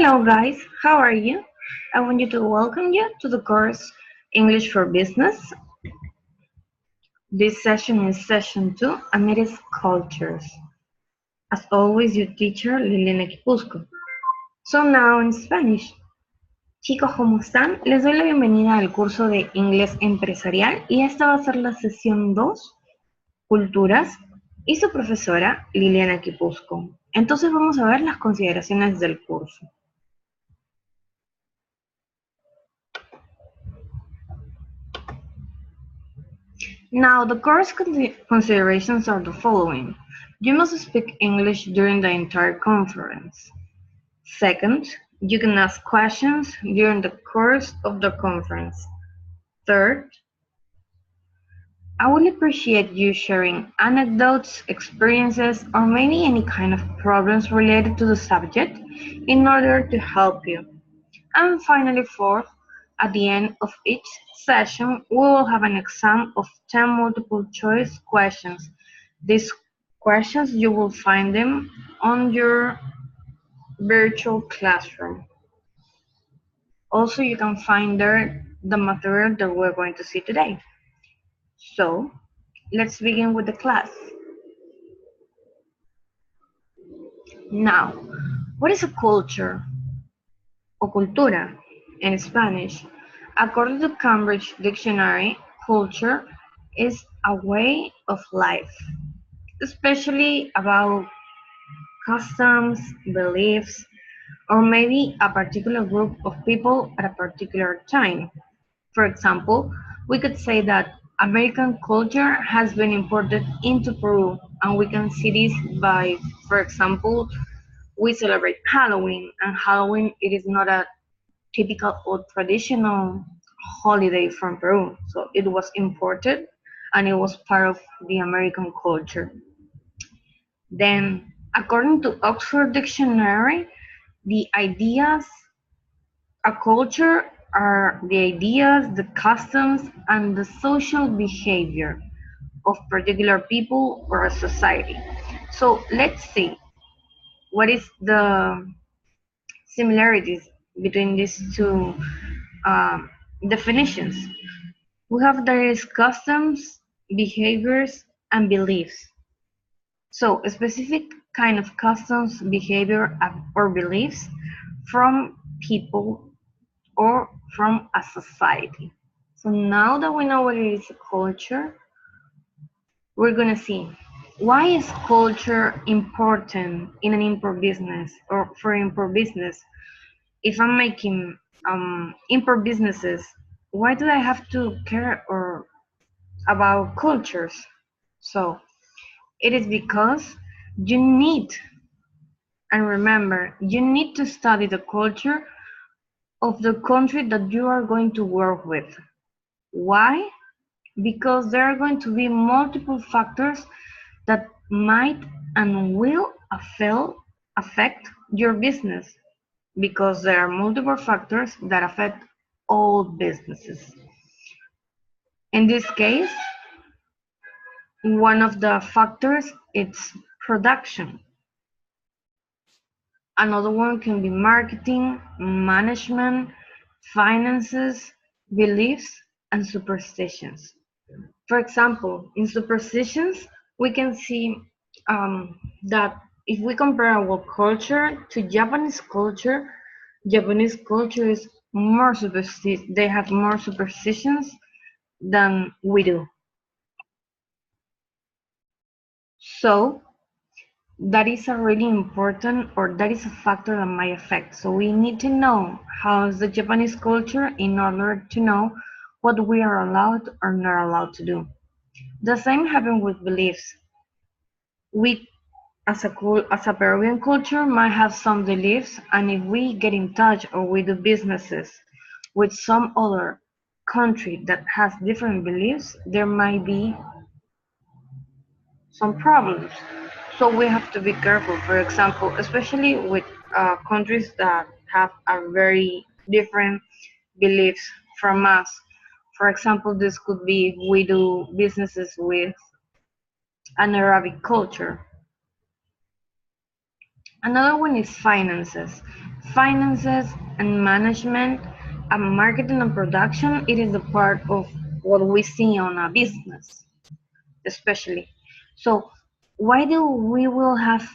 Hello guys, how are you? I want you to welcome you to the course English for Business. This session is session 2 and it is cultures. As always, your teacher Liliana Quipuzco. So now in Spanish. Chicos, ¿cómo están? Les doy la bienvenida al curso de Inglés Empresarial y esta va a ser la sesión 2, Culturas, y su profesora Liliana Quipuzco. Entonces vamos a ver las consideraciones del curso. Now, the course considerations are the following. You must speak English during the entire conference. Second, you can ask questions during the course of the conference. Third, I would appreciate you sharing anecdotes, experiences, or maybe any kind of problems related to the subject in order to help you. And finally, fourth, at the end of each session, we will have an exam of 10 multiple choice questions. These questions, you will find them on your virtual classroom. Also, you can find there the material that we're going to see today. So, let's begin with the class. Now, what is a culture? O cultura in Spanish. According to Cambridge Dictionary, culture is a way of life, especially about customs, beliefs, or maybe a particular group of people at a particular time. For example, we could say that American culture has been imported into Peru, and we can see this by, for example, we celebrate Halloween, and Halloween it is not a typical or traditional holiday from Peru. So it was imported and it was part of the American culture. Then, according to Oxford Dictionary, the ideas, a culture are the ideas, the customs, and the social behavior of particular people or a society. So let's see what is the similarities between these two definitions. We have there is customs, behaviors, and beliefs. So a specific kind of customs, behavior, or beliefs from people or from a society. So now that we know what it is a culture, we're gonna see why is culture important in an import business or for import business. If I'm making import businesses, why do I have to care or about cultures? So it is because you need, and remember, you need to study the culture of the country that you are going to work with. Why? Because there are going to be multiple factors that might and will affect your business, because there are multiple factors that affect all businesses. In this case, one of the factors is production. Another one can be marketing, management, finances, beliefs, and superstitions. For example, in superstitions, we can see that if we compare our culture to Japanese culture is more superstitious. They have more superstitions than we do. So that is a really important, or that is a factor that might affect. So we need to know how is the Japanese culture in order to know what we are allowed or not allowed to do. The same happens with beliefs. We, as a Peruvian culture, might have some beliefs, and if we get in touch or we do businesses with some other country that has different beliefs, there might be some problems. So we have to be careful. For example, especially with countries that have a very different beliefs from us. For example, this could be we do businesses with an Arabic culture. Another one is finances. finances and management, and marketing and production. It is a part of what we see on a business, especially. So, why do we will have,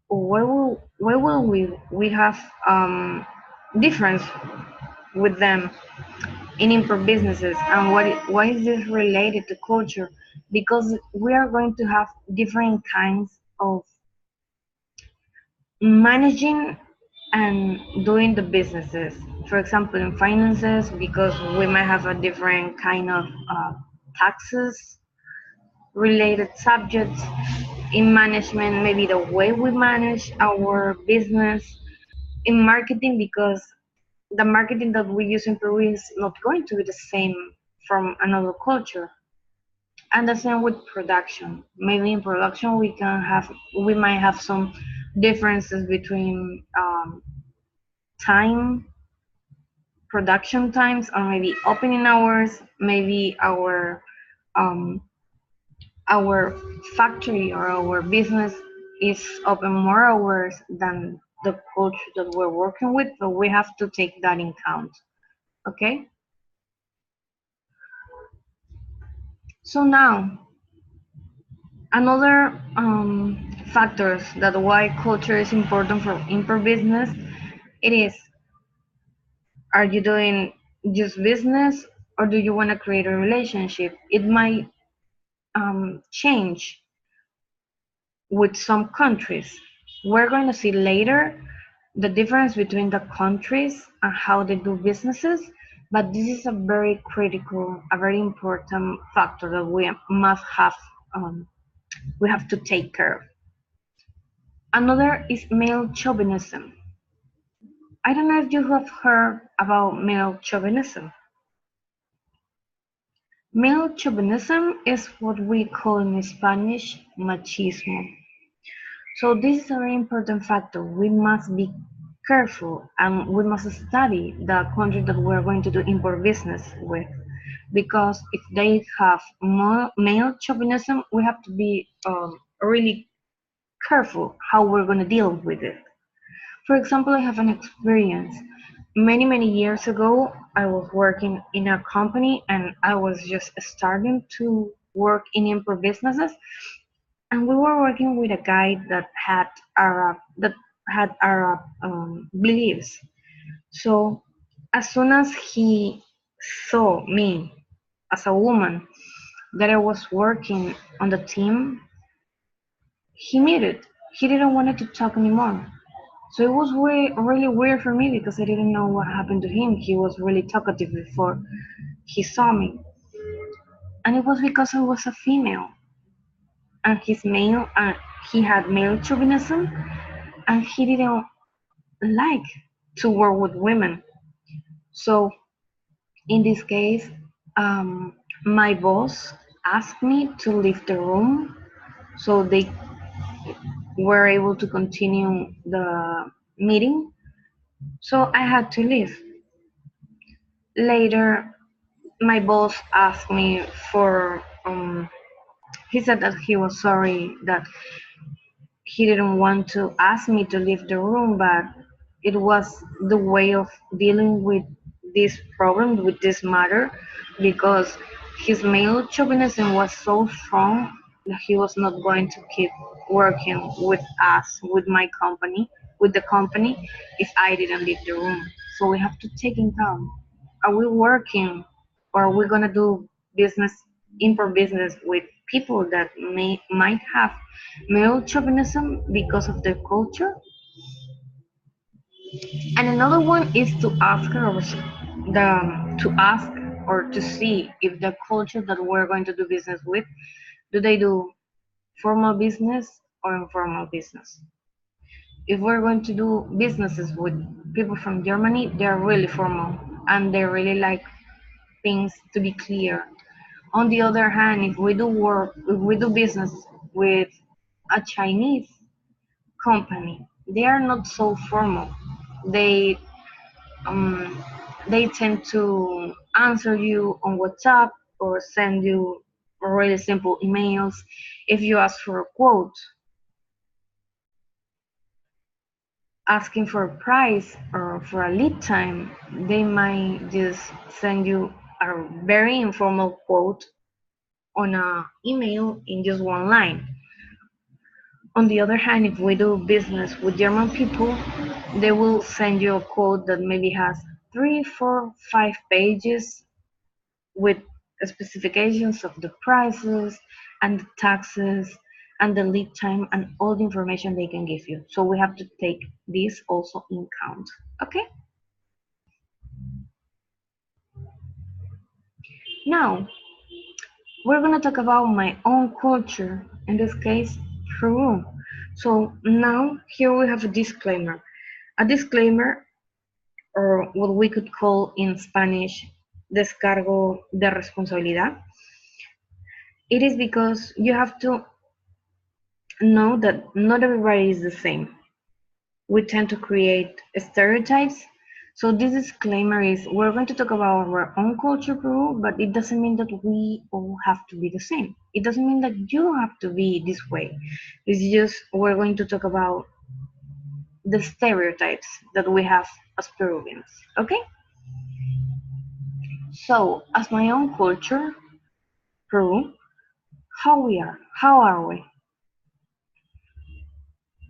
or why will we have difference with them in import businesses, and why is this related to culture? Because we are going to have different kinds of managing and doing the businesses. For example, in finances, because we might have a different kind of taxes related subjects. In management, maybe the way we manage our business. In marketing, because the marketing that we use in Peru is not going to be the same from another culture. And the same with production. Maybe in production we might have some differences between time, production times, or maybe opening hours. Maybe um, our factory or our business is open more hours than the culture that we're working with. So we have to take that in count. Okay. So now another factors that why culture is important for import business, it is, are you doing just business or do you want to create a relationship? It might change with some countries. We're going to see later the difference between the countries and how they do businesses, but this is a very critical, a very important factor that we have to take care of. Another is male chauvinism. I don't know if you have heard about male chauvinism. Male chauvinism is what we call in Spanish machismo. So this is a very important factor. We must be careful and we must study the country that we're going to do import business with. Because if they have more male chauvinism, we have to be really careful how we're going to deal with it. For example, I have an experience. Many years ago, I was working in a company and I was just starting to work in import businesses. And we were working with a guy that had Arab beliefs. So as soon as he saw me as a woman that I was working on the team, he muted. He didn't want to talk anymore. So it was really weird for me because I didn't know what happened to him. He was really talkative before he saw me. And it was because I was a female and he had male chauvinism and he didn't like to work with women. So in this case, my boss asked me to leave the room so they were able to continue the meeting. So I had to leave. Later, my boss asked me for, he said that he was sorry that he didn't want to ask me to leave the room, but it was the way of dealing with this problem, with this matter, because his male chauvinism was so strong that he was not going to keep working with us, with the company, if I didn't leave the room. So we have to take in account, are we working or are we going to do business, import business with people that might have male chauvinism because of their culture? And another one is to ask or to see if the culture that we're going to do business with, do they do formal business or informal business? If we're going to do businesses with people from Germany, they're really formal and they really like things to be clear. On the other hand, if we do business with a Chinese company, they are not so formal. They um, they tend to answer you on WhatsApp or send you really simple emails. If you ask for a quote, asking for a price or for a lead time, they might just send you a very informal quote on an email in just one line. On the other hand, if we do business with German people, they will send you a quote that maybe has three, four, 5 pages with specifications of the prices and the taxes and the lead time and all the information they can give you. So we have to take this also in count. Okay? Now, we're going to talk about my own culture, in this case, Peru. So now here we have a disclaimer. A disclaimer, or what we could call in Spanish, descargo de responsabilidad. It is because you have to know that not everybody is the same. We tend to create stereotypes. So this disclaimer is we're going to talk about our own culture, Peru, but it doesn't mean that we all have to be the same. It doesn't mean that you have to be this way. It's just we're going to talk about the stereotypes that we have as Peruvians. Okay? So, as my own culture, Peru, how are we?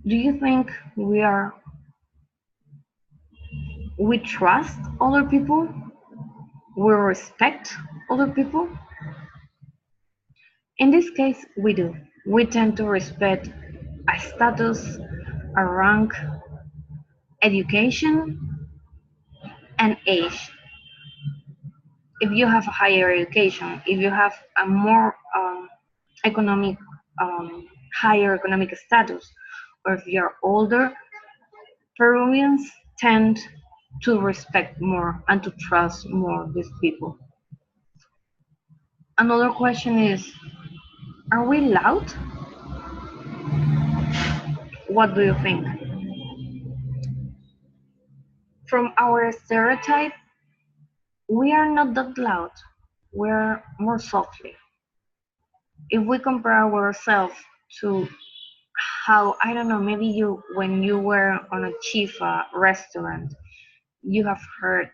Do you think we trust other people? We respect other people? In this case, we do. We tend to respect a status, a rank, education, and age. If you have a higher education, if you have a more economic, higher economic status, or if you're older, Peruvians tend to respect more and to trust more these people. Another question is, are we loud? What do you think? From our stereotype, we are not that loud. We're more softly. If we compare ourselves to how, I don't know, maybe when you were on a chifa restaurant, you have heard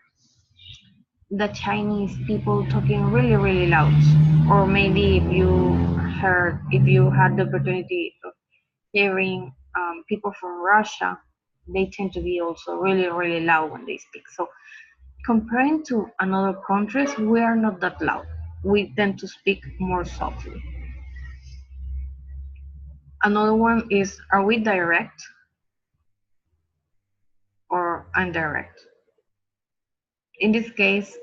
the Chinese people talking really, really loud. Or maybe if you had the opportunity of hearing people from Russia, they tend to be also really, really loud when they speak. So comparing to another countries, we are not that loud. We tend to speak more softly. Another one is, are we direct or indirect? In this case,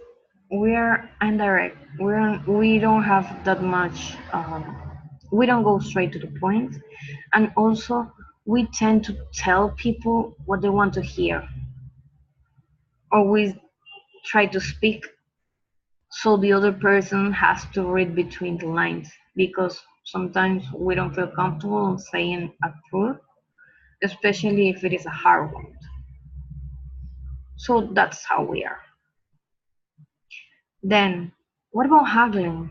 we are indirect. We don't have that much. We don't go straight to the point, and also we tend to tell people what they want to hear, or we try to speak so the other person has to read between the lines because sometimes we don't feel comfortable saying a truth, especially if it is a hard one. So that's how we are. Then, what about haggling?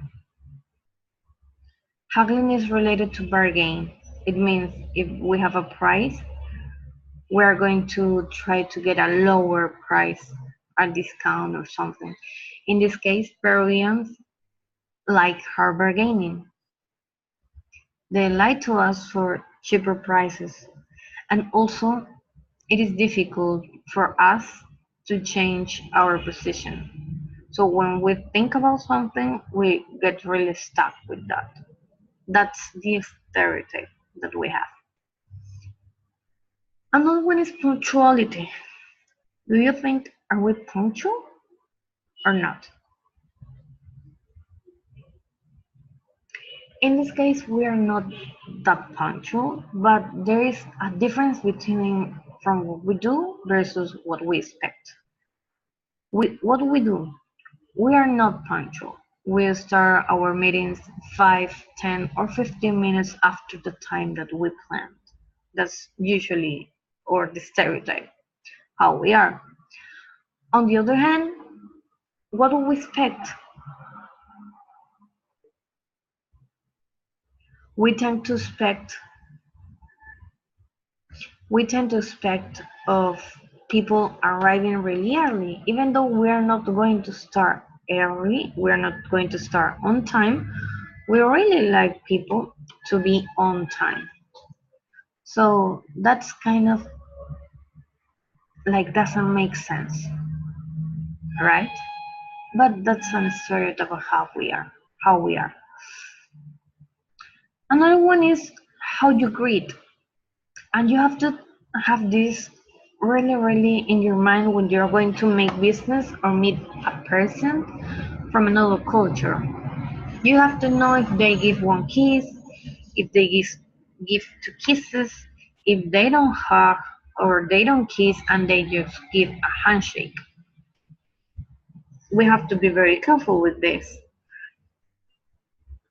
Haggling is related to bargain. It means if we have a price, we are going to try to get a lower price, a discount or something. In this case, Peruvians like hard bargaining. They lie to us for cheaper prices. And also, it is difficult for us to change our position. So when we think about something, we get really stuck with that. That's the stereotype that we have. Another one is punctuality. Do you think are we punctual or not? In this case, we are not that punctual, but there is a difference between from what we do versus what we expect. What do we do? We are not punctual. We start our meetings 5, 10, or 15 minutes after the time that we planned. That's usually, or the stereotype, how we are. On the other hand, what do we expect? We tend to expect we tend to expect of people arriving really early, even though we are not going to start early, we are not going to start on time. We really like people to be on time. So that's kind of like doesn't make sense, right? But that's a stereotype of how we are. How we are. Another one is how you greet, and you have to have this really in your mind when you're going to make business or meet a person from another culture. You have to know if they give one kiss, if they give two kisses, if they don't hug or they don't kiss and they just give a handshake. We have to be very careful with this.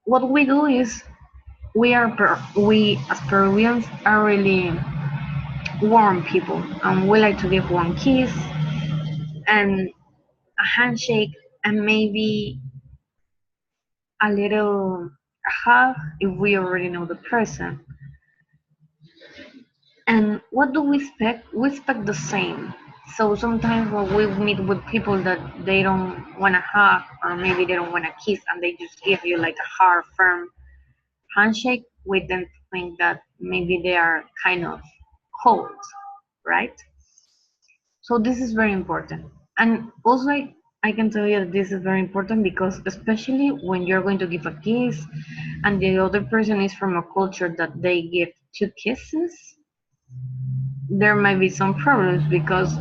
What we do is we as Peruvians are really warm people, and we like to give one kiss and a handshake and maybe a little hug if we already know the person. And what do we expect? We expect the same. So sometimes when we meet with people that they don't want to hug or maybe they don't want to kiss and they just give you like a hard, firm handshake, we then think that maybe they are kind of cold, right? So this is very important. And also, I can tell you that this is very important because especially when you're going to give a kiss and the other person is from a culture that they give two kisses, there might be some problems because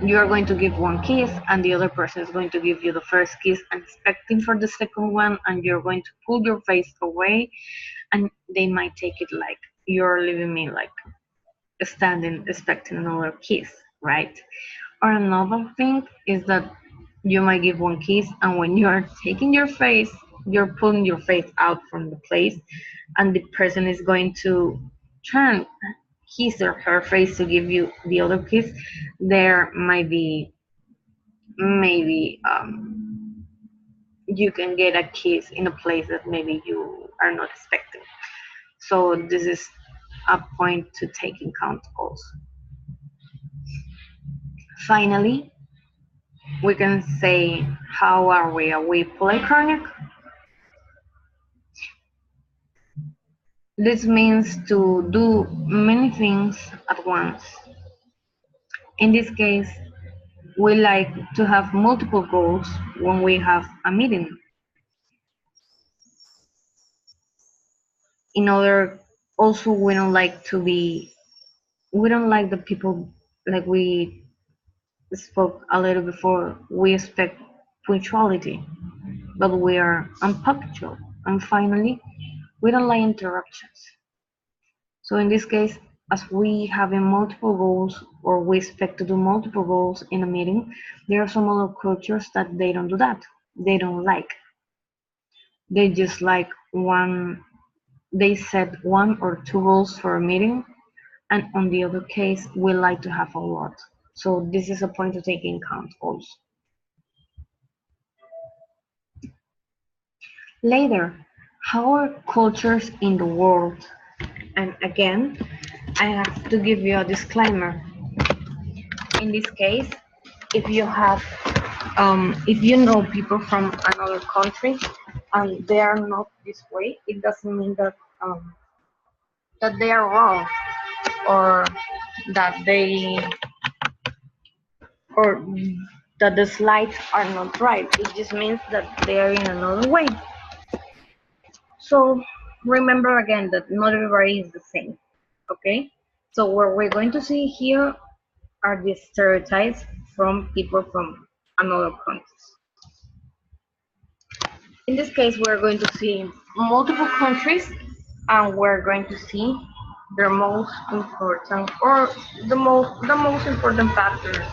you are going to give one kiss and the other person is going to give you the first kiss and expecting for the second one, and you're going to pull your face away and they might take it like you're leaving me like standing expecting another kiss, right? Or another thing is that you might give one kiss and when you're taking your face, you're pulling your face out from the place and the person is going to turn his or her face to give you the other kiss. There might be maybe you can get a kiss in a place that maybe you are not expecting. So this is a point to take in count also. Finally, we can say how are we? Are we polychronic? This means to do many things at once. In this case, we like to have multiple goals when we have a meeting. In order, also we don't like the people like we spoke a little before. We expect punctuality, but we are unpunctual. And finally, we don't like interruptions. So in this case, as we have multiple goals or we expect to do multiple goals in a meeting, there are some other cultures that they don't do that. They don't like. They just like they set one or two goals for a meeting, and on the other case, we like to have a lot. So this is a point to take in account also. Later, how are cultures in the world? And again, I have to give you a disclaimer. In this case, if you have, if you know people from another country and they are not this way, it doesn't mean that they are wrong or that they or that the slides are not right. It just means that they are in another way. So remember again that not everybody is the same. Okay? So what we're going to see here are the stereotypes from people from another countries. In this case, we're going to see multiple countries and we're going to see their most important or the most important factors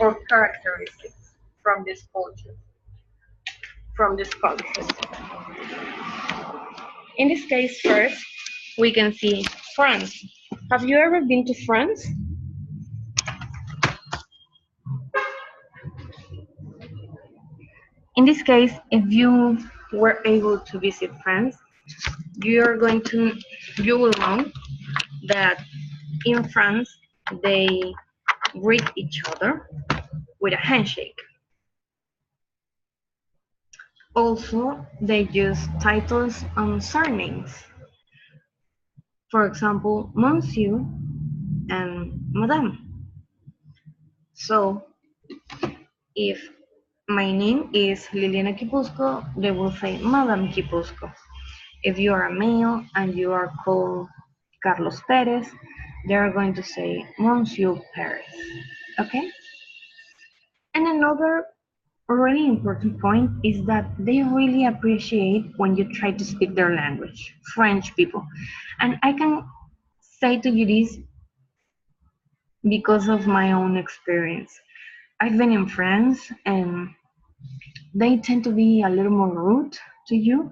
or characteristics from this culture, from this country. In this case, first, we can see France. Have you ever been to France? In this case, if you were able to visit France, you are going to, you will know that In France, they greet each other with a handshake. Also, they use titles and surnames. For example, Monsieur and Madame. So, if my name is Liliana Quipuzco, they will say Madame Quipuzco. If you are a male and you are called Carlos Perez, they are going to say Monsieur Perez. Okay? And another really important point is that they really appreciate when you try to speak their language, French people. And I can say to you this because of my own experience. I've been in France and they tend to be a little more rude to you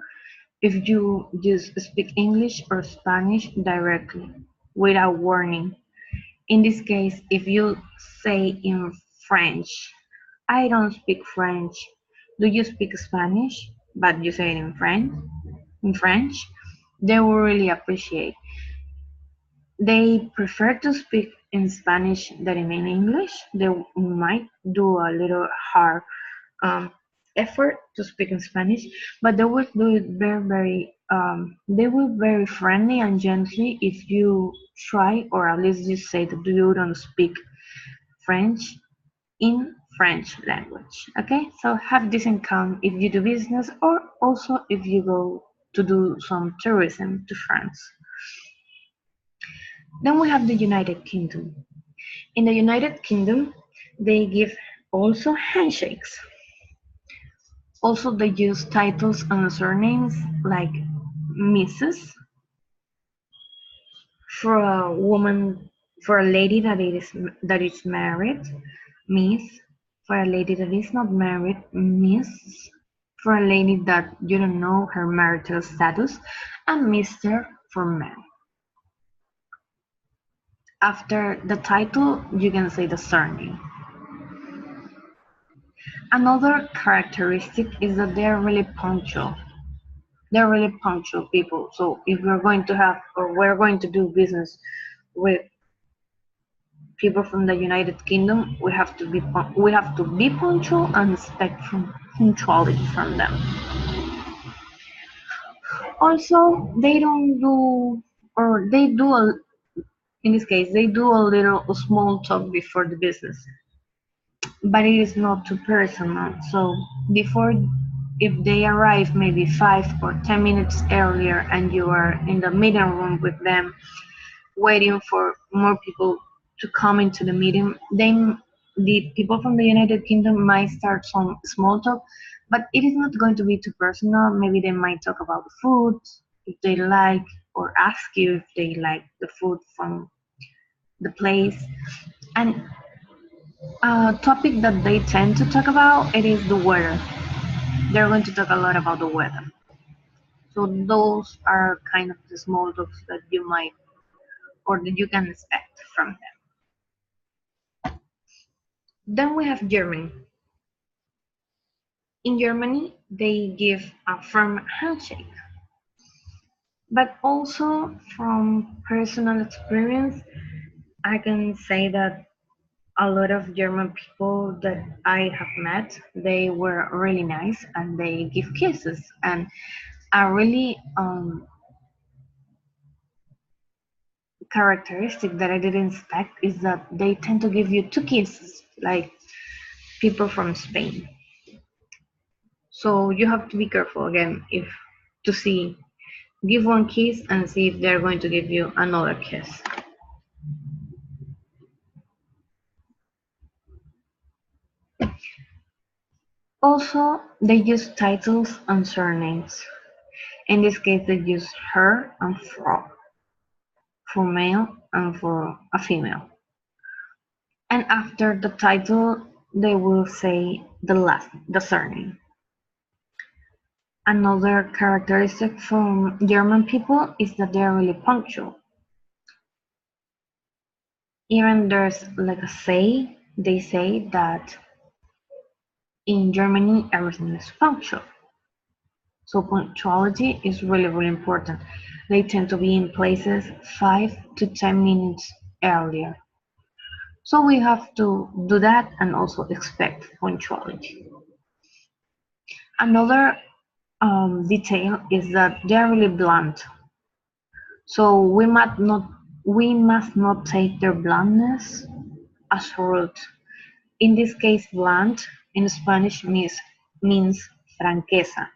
if you just speak English or Spanish directly without warning. In this case, if you say in French, I don't speak French. Do you speak Spanish? But you say it in French, they will really appreciate. They prefer to speak in Spanish than in English. They might do a little hard um, effort to speak in Spanish, but they will do it they will very friendly and gently if you try, or at least you say that you don't speak French in French language. Okay, so have this in account if you do business or also if you go to do some tourism to France. Then we have the United Kingdom. In the United Kingdom, they give also handshakes. Also, they use titles and surnames like Mrs. for a woman, for a lady that is married, Miss. For a lady that is not married, Miss. For a lady that you don't know her marital status, and Mr. for men. After the title, you can say the surname. Another characteristic is that they are really punctual. They're really punctual people. So if we're going to have, or we're going to do business with people from the United Kingdom, we have to be punctual and expect from punctuality from them. Also, they don't do, or they do in this case, they do a little small talk before the business, but it is not too personal. So before, if they arrive maybe 5 or 10 minutes earlier, and you are in the meeting room with them, waiting for more people to come into the meeting, then the people from the United Kingdom might start some small talk, but it is not going to be too personal. Maybe they might talk about the food, if they like, or ask you if they like the food from the place. And a topic that they tend to talk about, it is the weather. They're going to talk a lot about the weather. So those are kind of the small talks that you might, or that you can expect from them. Then we have Germany. In Germany, they give a firm handshake. But also from personal experience, I can say that a lot of German people that I have met, they were really nice and they give kisses. And a really characteristic that I didn't expect is that they tend to give you two kisses, like people from Spain. So you have to be careful again if to see, give one kiss and see if they're going to give you another kiss. Also, they use titles and surnames. In this case, they use her and Frau for male and for a female. And after the title, they will say the surname. Another characteristic from German people is that they are really punctual. Even there's like they say that in Germany everything is punctual. So punctuality is really, really important. They tend to be in places 5 to 10 minutes earlier. So we have to do that and also expect punctuality. Another detail is that they're really blunt. So we must not take their bluntness as rude. In this case, blunt in Spanish means franqueza.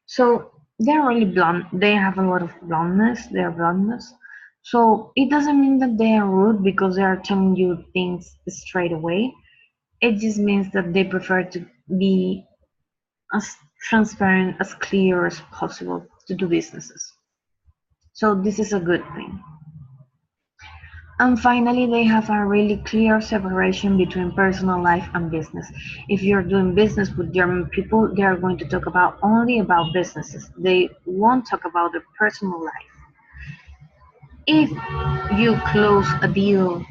So they're really blunt. They have a lot of bluntness. Their bluntness. So it doesn't mean that they are rude because they are telling you things straight away. It just means that they prefer to be as transparent, as clear as possible to do businesses. So this is a good thing. And finally, they have a really clear separation between personal life and business. If you're doing business with German people, they are going to talk about only about businesses. They won't talk about their personal life. If you close a deal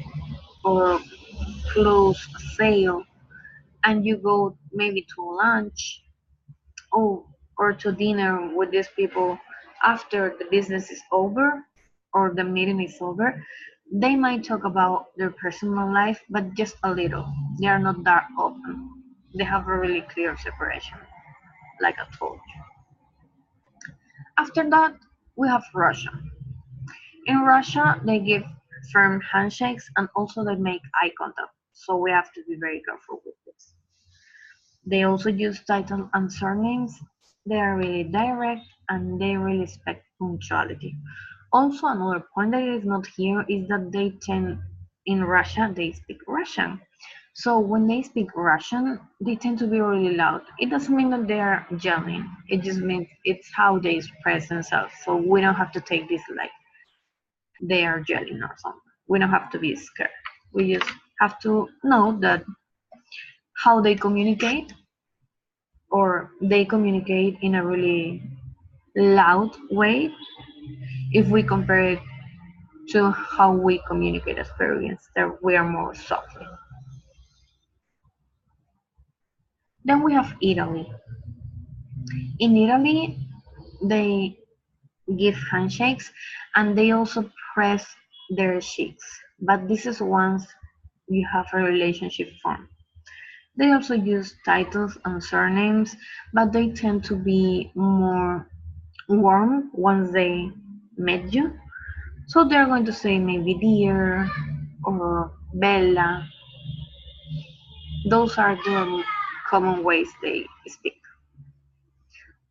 or close a sale and you go maybe to lunch or to dinner with these people after the business is over or the meeting is over, they might talk about their personal life, but just a little. They are not that open. They have a really clear separation, like I told you. After that, we have Russia. In Russia, they give firm handshakes and also they make eye contact. So we have to be very careful with this. They also use title and surnames. They are really direct and they really respect punctuality. Also, another point that is not here is that they tend, in Russia, they speak Russian. So when they speak Russian, they tend to be really loud. It doesn't mean that they are yelling. It just means it's how they express themselves. So we don't have to take this like they are yelling or something. We don't have to be scared. We just have to know that how they communicate or they communicate in a really loud way if we compare it to how we communicate as Peruvians, that we are more softly. Then we have Italy. In Italy, they give handshakes and they also press their cheeks. But this is once you have a relationship formed. They also use titles and surnames, but they tend to be more warm once they met you. So they're going to say maybe dear or Bella. Those are the common ways they speak.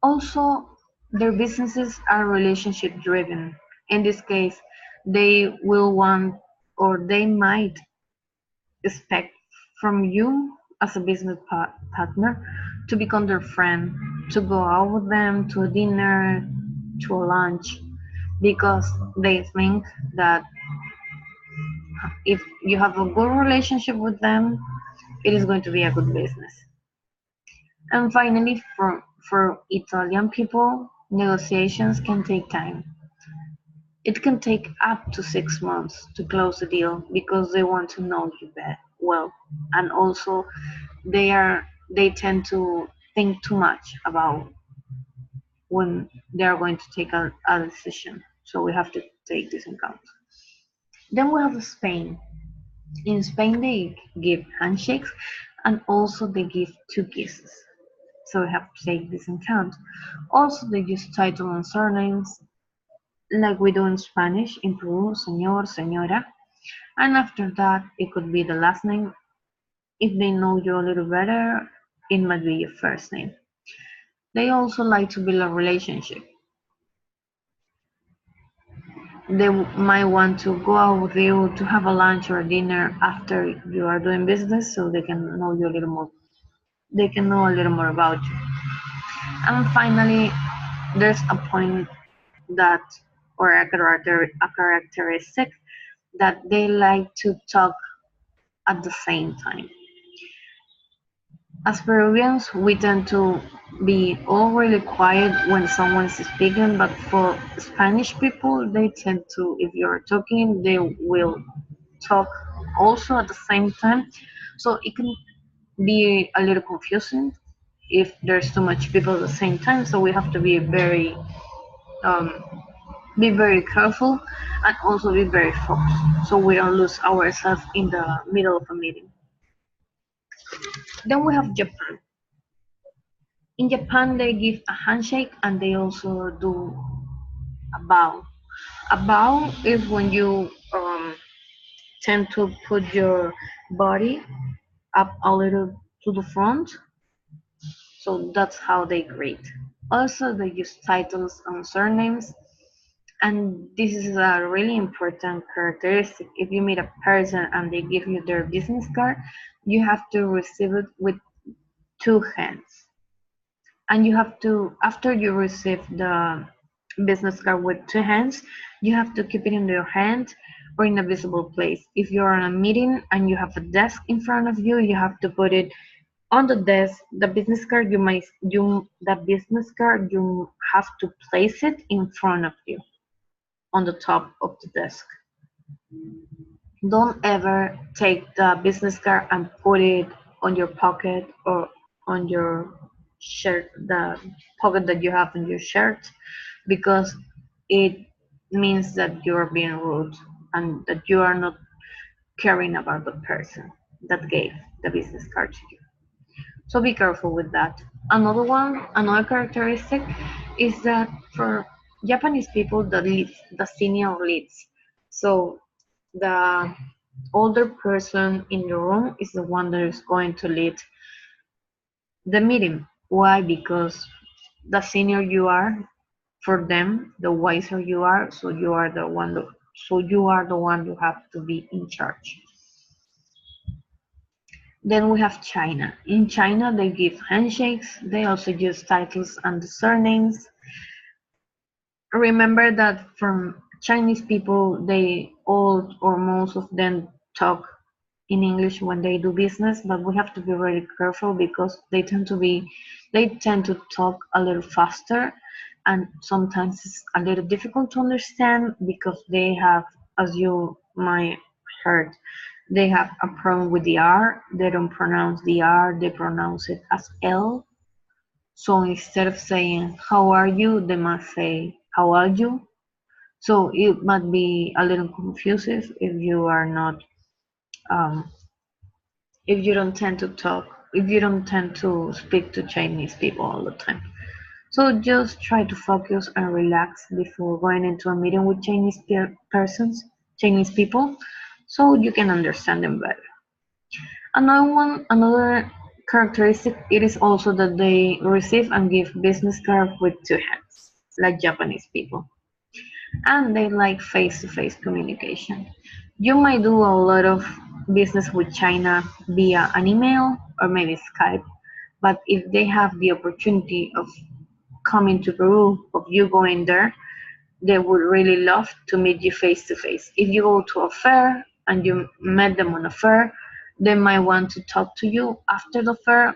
Also, their businesses are relationship driven. In this case, they will want or they might expect from you as a business partner to become their friend, to go out with them to a dinner, to a lunch, because they think that if you have a good relationship with them, it is going to be a good business. And finally, for Italian people, negotiations can take time. It can take up to 6 months to close a deal because they want to know you well, and also they tend to think too much about when they are going to take a decision. So we have to take this in account. Then we have Spain. In Spain, they give handshakes and also they give two kisses. So we have to take this in account. Also, they use title and surnames like we do in Spanish, in Peru, señor, señora. And after that, it could be the last name. If they know you a little better, it might be your first name. They also like to build a relationship. They might want to go out with you to have a lunch or a dinner after you are doing business so they can know you a little more. They can know a little more about you. And finally, there's a point that, or a characteristic that they like to talk at the same time. As Peruvians, we tend to be all really quiet when someone is speaking, but for Spanish people, they tend to, if you're talking, they will talk also at the same time. So it can be a little confusing if there's too much people at the same time. So we have to be very um, be very careful, and also be very focused so we don't lose ourselves in the middle of a meeting. Then we have Japan. In Japan, they give a handshake and they also do a bow. A bow is when you tend to put your body up a little to the front, so that's how they greet. Also, they use titles and surnames, and this is a really important characteristic. If you meet a person and they give you their business card, you have to receive it with two hands. And you have to, after you receive the business card with two hands, you have to keep it in your hand or in a visible place. If you're on a meeting and you have a desk in front of you, you have to put it on the desk. The business card you have to place it in front of you on the top of the desk. Don't ever take the business card and put it on your pocket or on your shirt, the pocket that you have in your shirt, because it means that you are being rude and that you are not caring about the person that gave the business card to you. So be careful with that. Another characteristic is that for Japanese people, the senior leads. So the older person in the room is the one that is going to lead the meeting. Why? Because the senior you are for them, the wiser you are, so you are the one who have to be in charge. Then we have China. In China, they give handshakes. They also use titles and surnames. Remember that from Chinese people, they all or most of them talk in English when they do business, but we have to be very careful because they tend to talk a little faster, and sometimes it's a little difficult to understand because they have, as you might heard, they have a problem with the R. They don't pronounce the R, they pronounce it as L. So instead of saying how are you, they must say how are you. So it might be a little confusing if you are not um, if you don't tend to talk, if you don't tend to speak to Chinese people all the time. So just try to focus and relax before going into a meeting with Chinese people, so you can understand them better. Another characteristic, it is also that they receive and give business cards with two hands, like Japanese people. And they like face-to-face communication. You might do a lot of business with China via an email or maybe Skype, but if they have the opportunity of coming to Peru, of you going there, they would really love to meet you face to face. If you go to a fair and you met them on a fair, they might want to talk to you after the fair,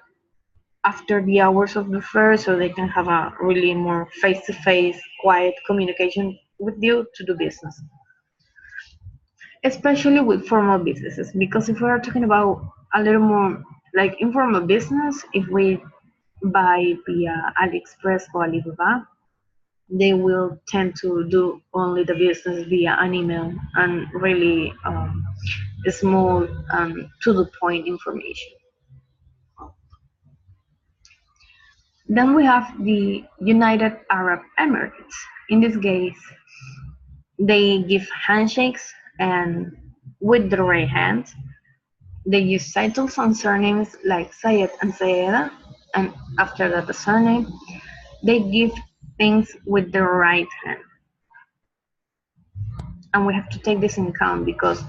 after the hours of the fair, so they can have a really more face to face, quiet communication with you to do business. Especially with formal businesses, because if we are talking about a little more like informal business, if we buy via AliExpress or Alibaba, they will tend to do only the business via an email and really small to the point information. Then we have the United Arab Emirates. In this case, they give handshakes and with the right hand. They use titles and surnames like Sayed and Sayeda, and after that the surname. They give things with the right hand. And we have to take this in account because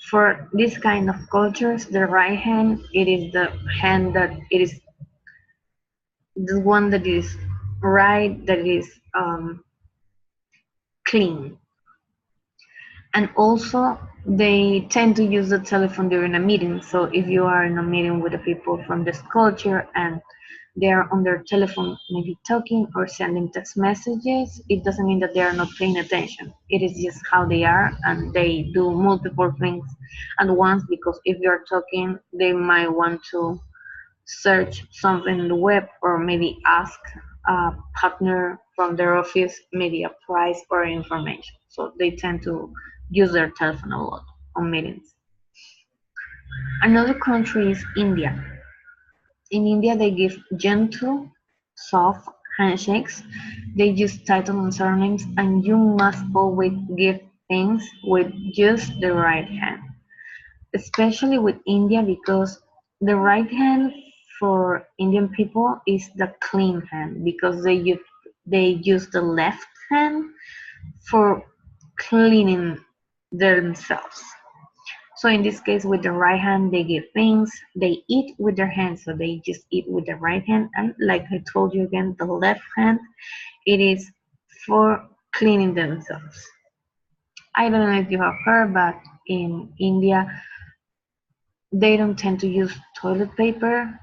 for this kind of cultures, the right hand, it is the hand that it is the one that is right, that is clean. And also, they tend to use the telephone during a meeting. So if you are in a meeting with the people from this culture and they are on their telephone, maybe talking or sending text messages, it doesn't mean that they are not paying attention. It is just how they are, and they do multiple things at once because if you're talking, they might want to search something in the web or maybe ask partner from their office media price or information. So they tend to use their telephone a lot on meetings. Another country is India. In India, they give gentle, soft handshakes. They use titles and surnames, and you must always give things with just the right hand. Especially with India, because the right hand for Indian people is the clean hand, because they use the left hand for cleaning themselves. So in this case, with the right hand, they give things. They eat with their hands, so they just eat with the right hand. And like I told you again, the left hand, it is for cleaning themselves. I don't know if you have heard, but in India, they don't tend to use toilet paper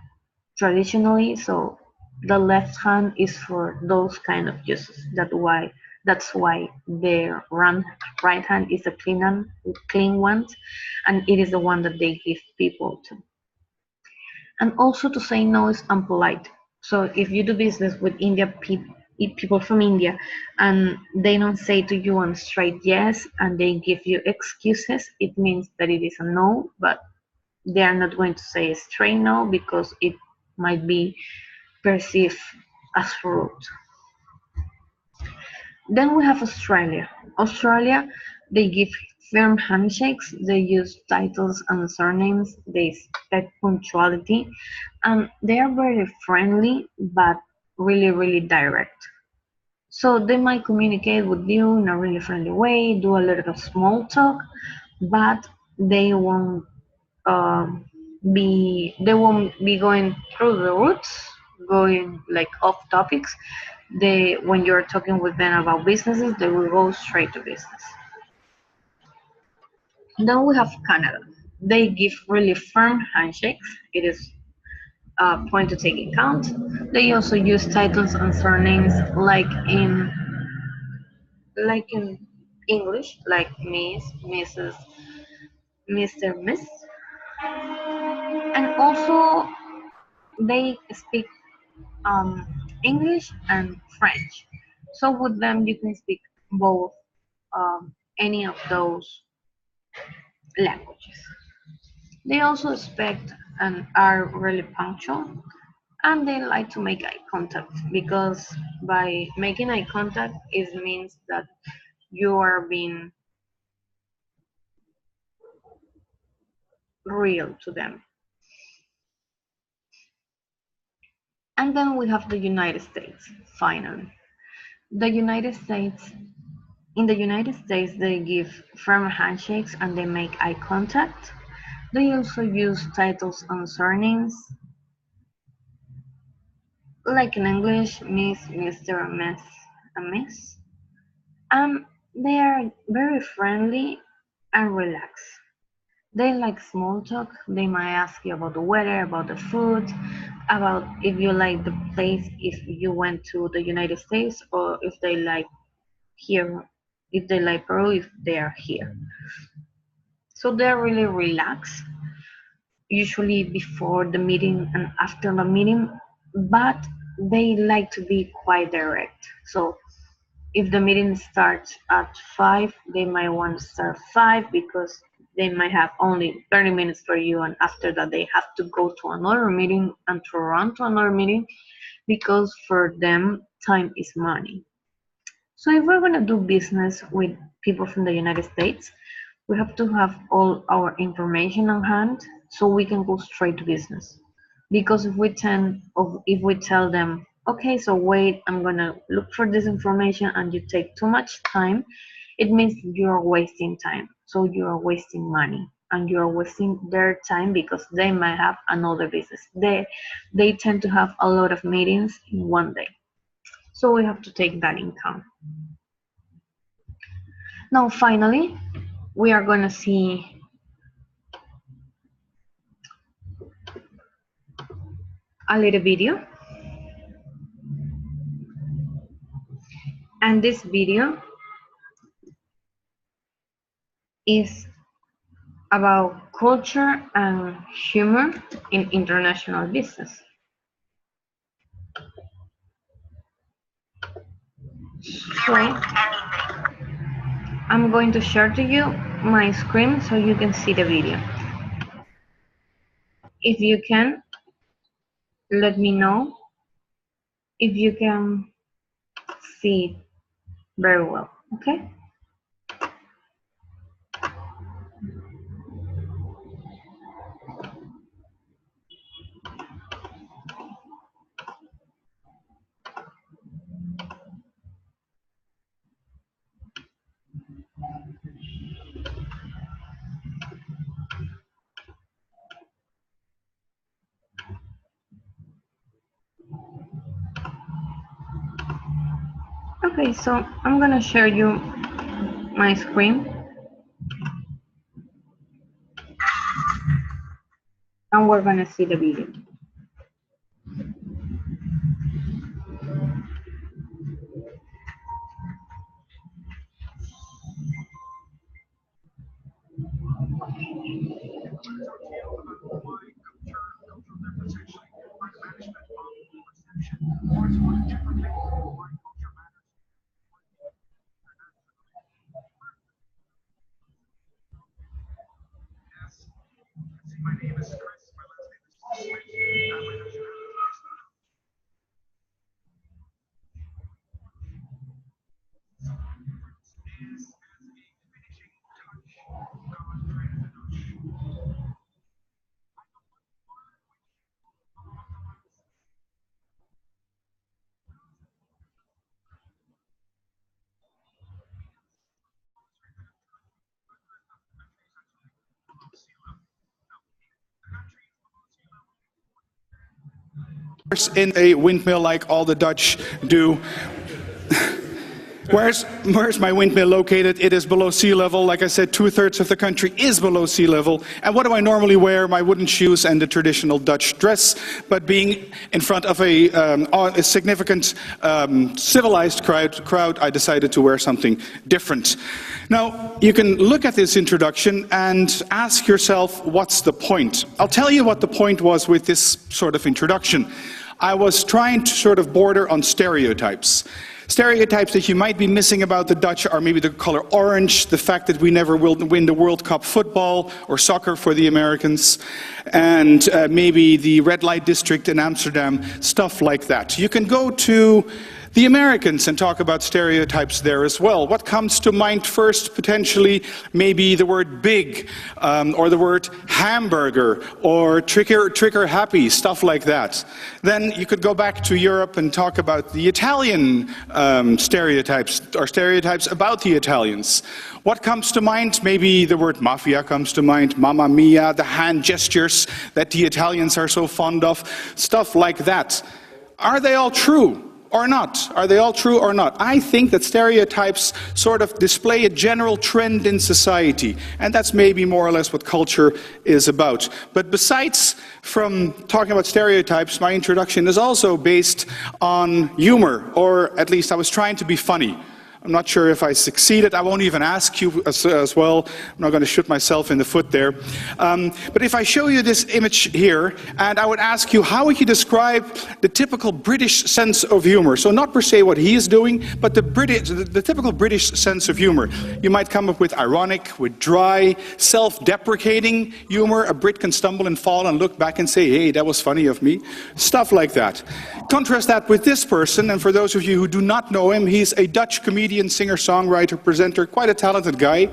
traditionally, so the left hand is for those kind of uses. That's why their right hand is the clean one, and it is the one that they give people to. And also to say no is unpolite. So if you do business with people from India, and they don't say to you on straight yes, and they give you excuses, it means that it is a no, but they are not going to say a straight no because it might be perceived as rude. Then we have Australia. Australia, they give firm handshakes, they use titles and surnames, they expect punctuality, and they are very friendly but really, really direct. So they might communicate with you in a really friendly way, do a little of small talk, but they won't they won't be going through the roots, going like off topics. They when you're talking with them about businesses, they will go straight to business. Then we have Canada. They give really firm handshakes. It is a point to take account. They also use titles and surnames like in English, like Miss, Mrs., Mr., Miss, and also they speak um, English and French. So with them, you can speak both any of those languages. They also expect and are really punctual, and they like to make eye contact because by making eye contact, it means that you are being real to them. And then we have the United States, finally. The United States In the United States, they give firm handshakes and they make eye contact. They also use titles and surnames, like in English, Miss, Mr., Miss, and Miss. They are very friendly and relaxed. They like small talk. They might ask you about the weather, about the food, about if you like the place, if you went to the United States, or here, if they like Peru, if they are here. So they're really relaxed, usually before the meeting and after the meeting, but they like to be quite direct. So if the meeting starts at 5, they might want to start 5 because they might have only 30 minutes for you, and after that, they have to go to another meeting and to run to another meeting because for them, time is money. So if we're going to do business with people from the United States, we have to have all our information on hand so we can go straight to business. Because if we tell them, okay, so wait, I'm gonna look for this information and you take too much time, it means you're wasting time. So you're wasting money and you're wasting their time because they might have another business. They tend to have a lot of meetings in one day. So we have to take that in account. Now finally, we are gonna see a little video, and this video is about culture and humor in international business. So I'm going to share to you my screen so you can see the video. If you can, let me know if you can see it very well, okay? Okay, so I'm gonna share you my screen and we're gonna see the video. In a windmill like all the Dutch do. Where's my windmill located? It is below sea level. Like I said, 2/3 of the country is below sea level. And what do I normally wear? My wooden shoes and the traditional Dutch dress. But being in front of a significant civilized crowd, I decided to wear something different. Now, you can look at this introduction and ask yourself, what's the point? I'll tell you what the point was with this sort of introduction. I was trying to sort of border on stereotypes. Stereotypes that you might be missing about the Dutch are maybe the color orange, the fact that we never will win the World Cup football or soccer for the Americans, and maybe the red light district in Amsterdam, stuff like that. You can go to the Americans and talk about stereotypes there as well. What comes to mind first, potentially, maybe the word big, or the word hamburger, or trigger happy, stuff like that. Then you could go back to Europe and talk about the Italian stereotypes, or stereotypes about the Italians. What comes to mind? Maybe the word mafia comes to mind, mamma mia, the hand gestures that the Italians are so fond of, stuff like that. Are they all true? Or not? Are they all true or not? I think that stereotypes sort of display a general trend in society, and that's maybe more or less what culture is about. But besides from talking about stereotypes, my introduction is also based on humor, or at least I was trying to be funny. I'm not sure if I succeeded. I won't even ask you as well. I'm not going to shoot myself in the foot there. But if I show you this image here, and I would ask you, how would you describe the typical British sense of humor? So not per se what he is doing, but the typical British sense of humor. You might come up with ironic, with dry, self-deprecating humor. A Brit can stumble and fall and look back and say, hey, that was funny of me. Stuff like that. Contrast that with this person, and for those of you who do not know him, he's a Dutch comedian, singer, songwriter, presenter, quite a talented guy.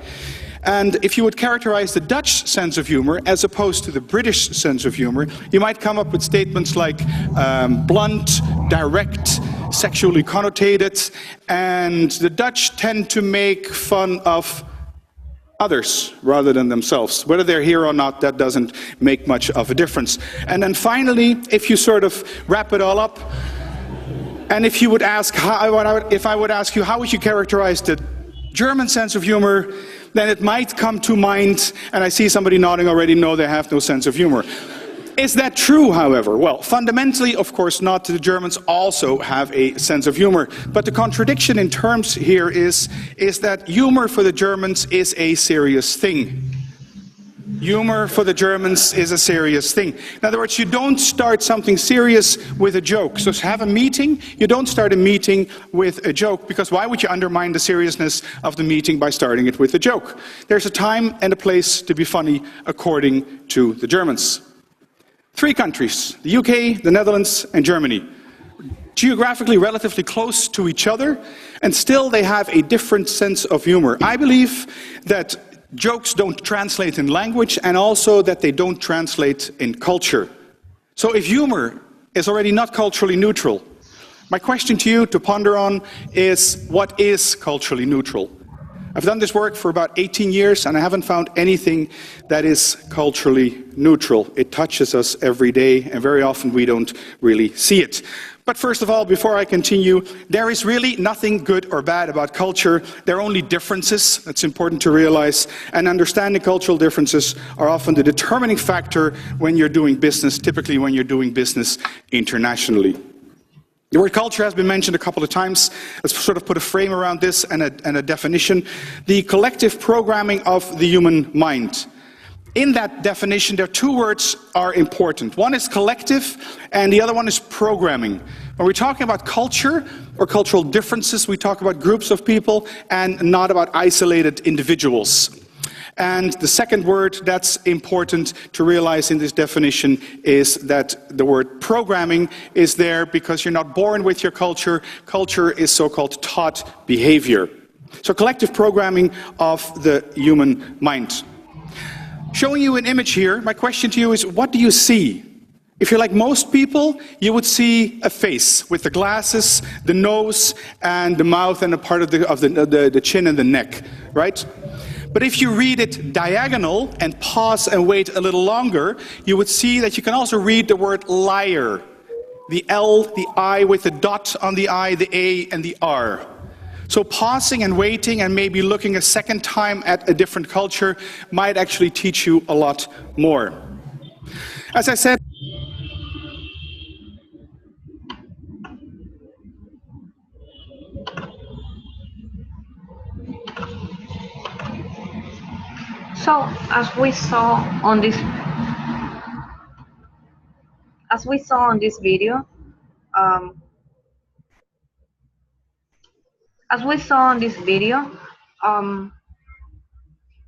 And if you would characterize the Dutch sense of humor as opposed to the British sense of humor, you might come up with statements like blunt, direct, sexually connotated, and the Dutch tend to make fun of others rather than themselves. Whether they're here or not, that doesn't make much of a difference. And then finally, if you sort of wrap it all up, and if you would ask, if I would ask you, how would you characterize the German sense of humor, then it might come to mind, and I see somebody nodding already, no, they have no sense of humor. Is that true, however? Well, fundamentally, of course not. The Germans also have a sense of humor. But the contradiction in terms here is that humor for the Germans is a serious thing. Humor for the Germans is a serious thing. In other words, you don't start something serious with a joke. So to have a meeting, you don't start a meeting with a joke, because why would you undermine the seriousness of the meeting by starting it with a joke? There's a time and a place to be funny, according to the Germans. 3 countries, the UK, the Netherlands, and Germany. Geographically relatively close to each other, and still they have a different sense of humor. I believe that jokes don't translate in language, and also that they don't translate in culture. So if humor is already not culturally neutral, my question to you to ponder on is, what is culturally neutral? I've done this work for about 18 years, and I haven't found anything that is culturally neutral. It touches us every day, and very often we don't really see it. But first of all, before I continue, there is really nothing good or bad about culture. There are only differences. That's important to realize. And understanding cultural differences are often the determining factor when you're doing business, typically when you're doing business internationally. The word culture has been mentioned a couple of times. Let's sort of put a frame around this and a definition. The collective programming of the human mind. In that definition, there are 2 words are important. One is collective, and the other one is programming. When we're talking about culture or cultural differences, we talk about groups of people and not about isolated individuals. And the second word that's important to realize in this definition is that the word programming is there because you're not born with your culture. Culture is so-called taught behavior. So collective programming of the human mind. Showing you an image here, my question to you is, what do you see? If you're like most people, you would see a face with the glasses, the nose, and the mouth, and a part of the chin and the neck, right? But if you read it diagonal and pause and wait a little longer, you would see that you can also read the word liar. The L, the I with the dot on the I, the A, and the R. So pausing and waiting and maybe looking a second time at a different culture might actually teach you a lot more. As I said, So, as we saw on this video, um, as we saw on this video, um,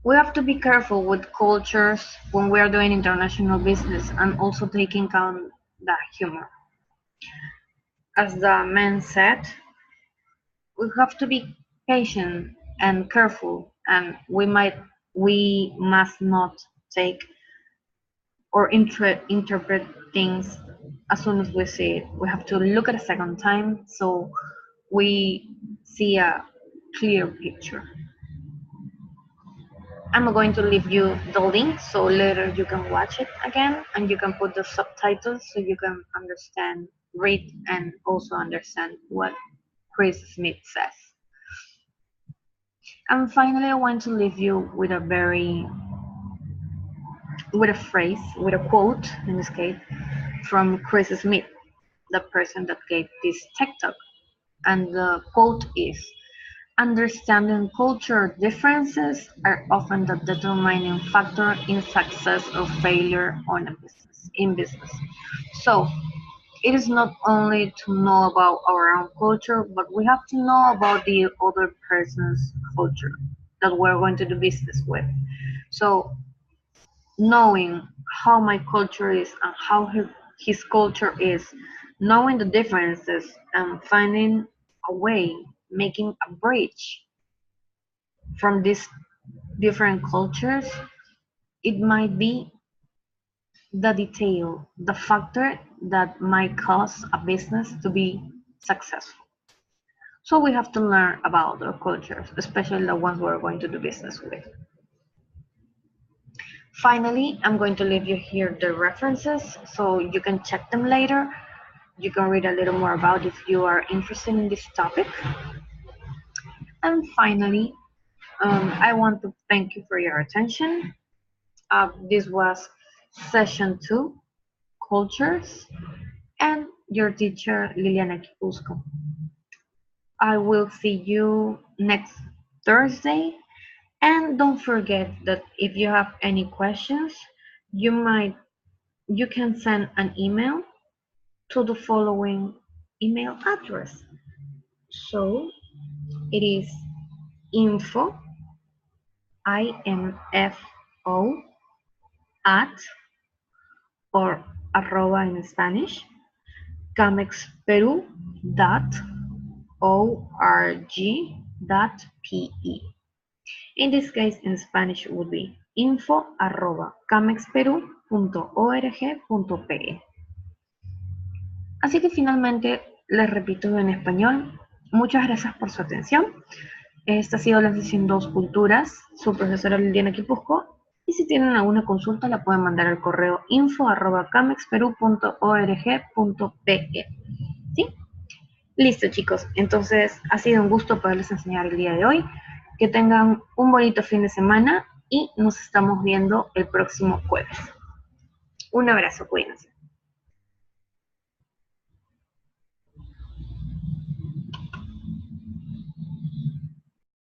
we have to be careful with cultures when we are doing international business, and also taking account the humor. As the man said, we have to be patient and careful, and we must not take or interpret things as soon as we see it. We have to look at a second time so we see a clear picture. I'm going to leave you the link so later you can watch it again, and you can put the subtitles so you can understand, read, and also understand what Chris Smith says. And finally, I want to leave you with with a phrase, with a quote in this case, from Chris Smith, the person that gave this tech talk. And the quote is, understanding cultural differences are often the determining factor in success or failure in business. So it is not only to know about our own culture, but we have to know about the other person's culture that we're going to do business with. So knowing how my culture is and how his culture is, knowing the differences and finding a way, making a bridge from these different cultures, it might be the detail, the factor that might cause a business to be successful. So we have to learn about our cultures, especially the ones we're going to do business with. Finally, I'm going to leave you here the references so you can check them later. You can read a little more about if you are interested in this topic. And finally, I want to thank you for your attention. This was session 2, cultures, and your teacher Liliana Quipuzco. I will see you next Thursday, And don't forget that if you have any questions, you can send an email to the following email address. So it is info, INFO, at, or arroba in Spanish, camexperu.org.pe. In this case, in Spanish, would be info@camexperu.org.pe. Así que finalmente les repito en español, muchas gracias por su atención. Esta ha sido la sesión 2 Culturas, su profesora Liliana Quipuzco, y si tienen alguna consulta la pueden mandar al correo info@camexperu.org.pe. ¿Sí? Listo, chicos. Entonces, ha sido un gusto poderles enseñar el día de hoy. Que tengan un bonito fin de semana y nos estamos viendo el próximo jueves. Un abrazo, cuídense.